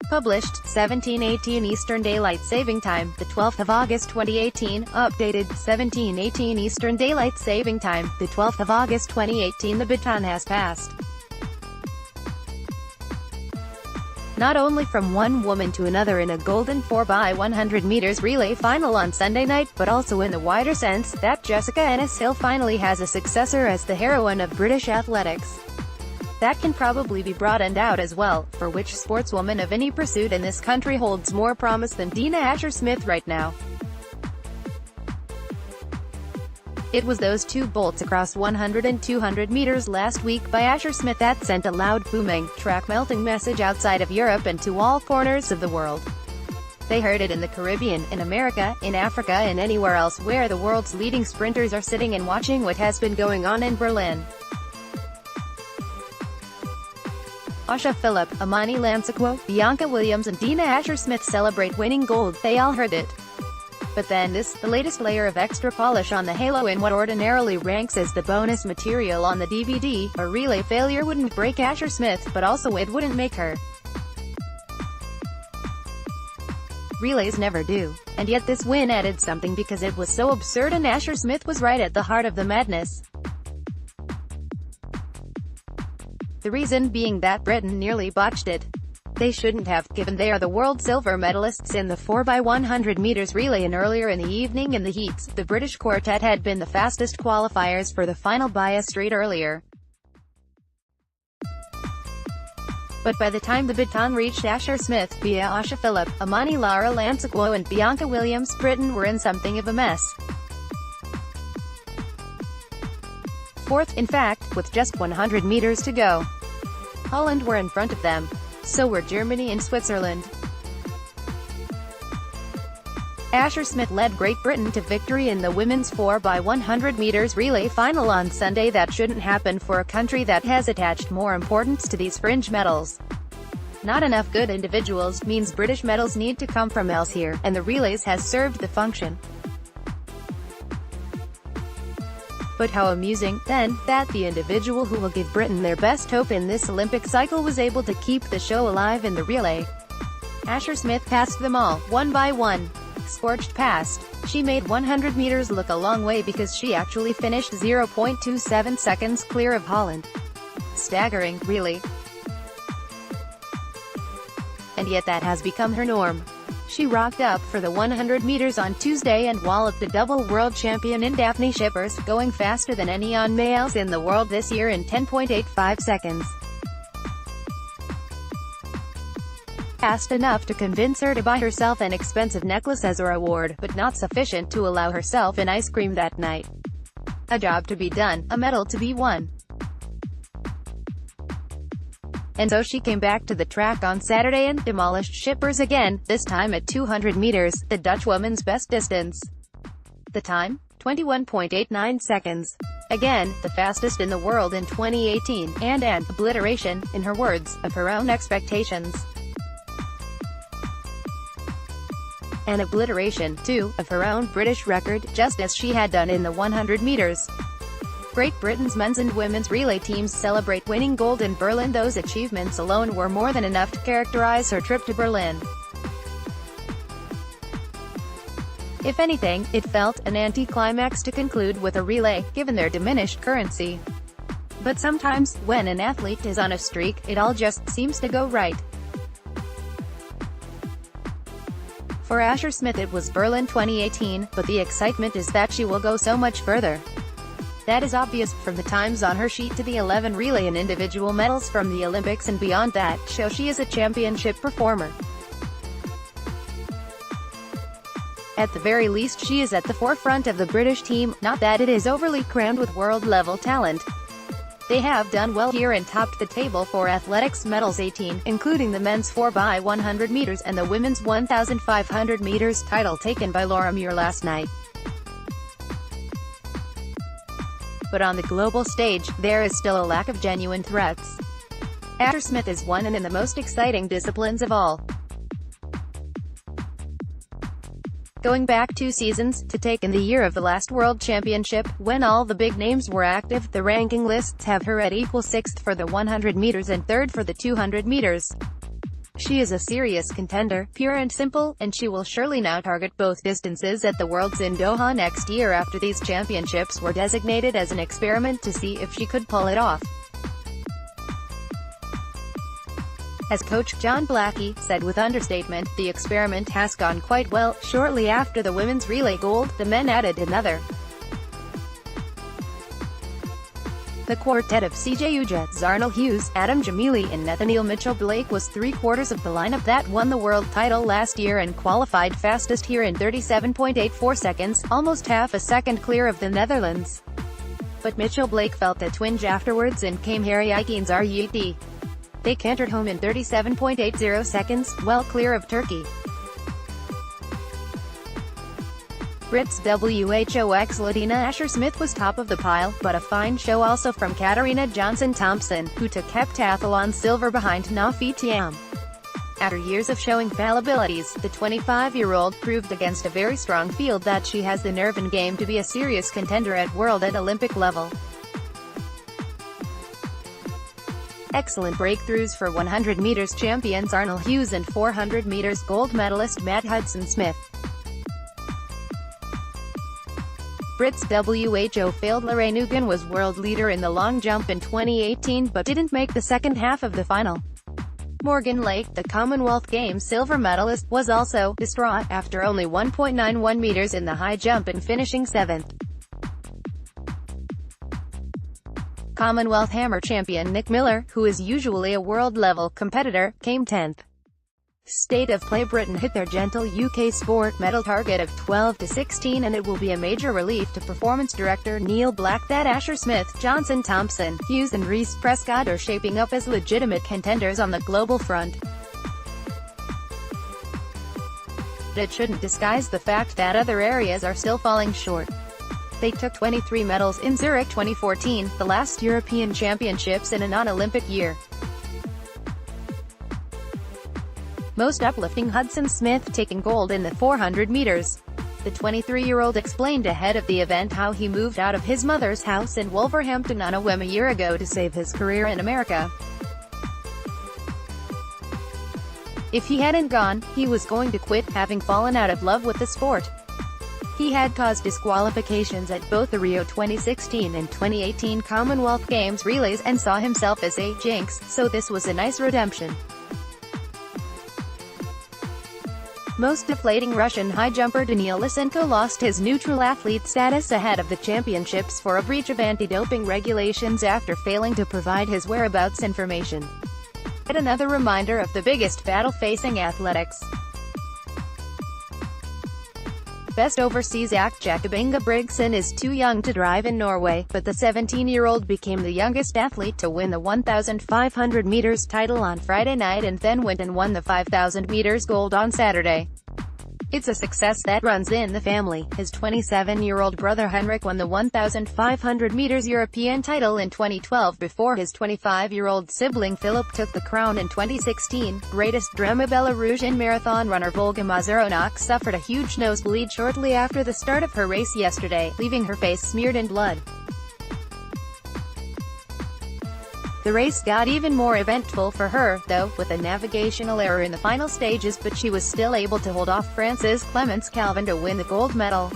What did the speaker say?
Published, 17:18 Eastern Daylight Saving Time, the 12th of August 2018. Updated, 17:18 Eastern Daylight Saving Time, the 12th of August 2018. The baton has passed. Not only from one woman to another in a golden 4x100 meters relay final on Sunday night, but also in the wider sense, that Jessica Ennis-Hill finally has a successor as the heroine of British athletics. That can probably be broadened out as well, for which sportswoman of any pursuit in this country holds more promise than Dina Asher-Smith right now. It was those two bolts across 100 and 200 meters last week by Asher-Smith that sent a loud, booming, track-melting message outside of Europe and to all corners of the world. They heard it in the Caribbean, in America, in Africa and anywhere else where the world's leading sprinters are sitting and watching what has been going on in Berlin. Asha Philip, Amani Lansakwo, Bianca Williams and Dina Asher-Smith celebrate winning gold. They all heard it. But then this, the latest layer of extra polish on the halo in what ordinarily ranks as the bonus material on the DVD. A relay failure wouldn't break Asher-Smith, but also it wouldn't make her. Relays never do. And yet this win added something because it was so absurd and Asher-Smith was right at the heart of the madness. The reason being that Britain nearly botched it. They shouldn't have, given they are the world silver medalists in the 4x100 meters relay, and earlier in the evening in the heats, the British quartet had been the fastest qualifiers for the final by a straight earlier. But by the time the baton reached Asher-Smith, via Asha Philip, Amani Lansakwo and Bianca Williams, Britain were in something of a mess. Fourth, in fact, with just 100 meters to go. Holland were in front of them. So were Germany and Switzerland. Asher-Smith led Great Britain to victory in the women's 4x100 meters relay final on Sunday. That shouldn't happen for a country that has attached more importance to these fringe medals. Not enough good individuals means British medals need to come from elsewhere, and the relays has served the function. But how amusing, then, that the individual who will give Britain their best hope in this Olympic cycle was able to keep the show alive in the relay. Asher-Smith passed them all, one by one. Scorched past. She made 100 meters look a long way because she actually finished 0.27 seconds clear of Holland. Staggering, really. And yet that has become her norm. She rocked up for the 100 meters on Tuesday and walloped the double world champion in Daphne Schippers, going faster than any on males in the world this year in 10.85 seconds. Fast enough to convince her to buy herself an expensive necklace as a reward, but not sufficient to allow herself an ice cream that night. A job to be done, a medal to be won. And so she came back to the track on Saturday and demolished Schippers again, this time at 200 meters, the Dutch woman's best distance. The time? 21.89 seconds. Again, the fastest in the world in 2018, and an obliteration, in her words, of her own expectations. An obliteration, too, of her own British record, just as she had done in the 100 meters. Great Britain's men's and women's relay teams celebrate winning gold in Berlin. Those achievements alone were more than enough to characterize her trip to Berlin. If anything, it felt an anticlimax to conclude with a relay, given their diminished currency. But sometimes, when an athlete is on a streak, it all just seems to go right. For Asher-Smith it was Berlin 2018, but the excitement is that she will go so much further. That is obvious, from the times on her sheet to the 11 relay and individual medals from the Olympics and beyond that show she is a championship performer. At the very least she is at the forefront of the British team, not that it is overly crammed with world-level talent. They have done well here and topped the table for athletics medals, 18, including the men's 4x100 meters and the women's 1,500 meters title taken by Laura Muir last night. But on the global stage, there is still a lack of genuine threats. Asher-Smith is one and in the most exciting disciplines of all. Going back 2 seasons, to take in the year of the last World Championship, when all the big names were active, the ranking lists have her at equal 6th for the 100 meters and 3rd for the 200 meters. She is a serious contender, pure and simple, and she will surely now target both distances at the Worlds in Doha next year after these championships were designated as an experiment to see if she could pull it off. As coach John Blackie said with understatement, the experiment has gone quite well. Shortly after the women's relay gold, the men added another. The quartet of CJ Ujets, Arnold Hughes, Adam Jamili and Nathaniel Mitchell-Blake was three-quarters of the lineup that won the world title last year and qualified fastest here in 37.84 seconds, almost half a second clear of the Netherlands. But Mitchell-Blake felt a twinge afterwards and came Harry Eikens RUT. They cantered home in 37.80 seconds, well clear of Turkey. Brits WHO ex Dina Asher-Smith was top of the pile, but a fine show also from Katarina Johnson-Thompson, who took heptathlon silver behind Nafi Thiam. After years of showing fallibilities, the 25-year-old proved against a very strong field that she has the nerve and game to be a serious contender at world and Olympic level. Excellent breakthroughs for 100 meters champions Arnold Hughes and 400 meters gold medalist Matt Hudson-Smith. Brits WHO failed. Lorraine Ugan was world leader in the long jump in 2018 but didn't make the second half of the final. Morgan Lake, the Commonwealth Games silver medalist, was also distraught after only 1.91 meters in the high jump and finishing 7th. Commonwealth hammer champion Nick Miller, who is usually a world-level competitor, came 10th. State of play: Britain hit their gentle UK sport medal target of 12 to 16 and it will be a major relief to performance director Neil Black that Asher-Smith, Johnson-Thompson, Hughes and Reece Prescott are shaping up as legitimate contenders on the global front. It shouldn't disguise the fact that other areas are still falling short. They took 23 medals in Zurich 2014, the last European Championships in a non-Olympic year. Most uplifting: Hudson-Smith taking gold in the 400 meters. The 23-year-old explained ahead of the event how he moved out of his mother's house in Wolverhampton on a whim a year ago to save his career in America. If he hadn't gone, he was going to quit, having fallen out of love with the sport. He had caused disqualifications at both the Rio 2016 and 2018 Commonwealth Games relays and saw himself as a jinx, so this was a nice redemption. Most deflating: Russian high jumper Daniil Lysenko lost his neutral athlete status ahead of the championships for a breach of anti-doping regulations after failing to provide his whereabouts information. Yet another reminder of the biggest battle facing athletics. Best overseas act: Jakob Ingebrigtsen is too young to drive in Norway, but the 17-year-old became the youngest athlete to win the 1,500 meters title on Friday night and then went and won the 5,000 meters gold on Saturday. It's a success that runs in the family. His 27-year-old brother Henrik won the 1,500 meters European title in 2012 before his 25-year-old sibling Philip took the crown in 2016. Greatest drama: Belarusian marathon runner Volga Mazuronok suffered a huge nosebleed shortly after the start of her race yesterday, leaving her face smeared in blood. The race got even more eventful for her, though, with a navigational error in the final stages, but she was still able to hold off France's Clémence Calvin to win the gold medal.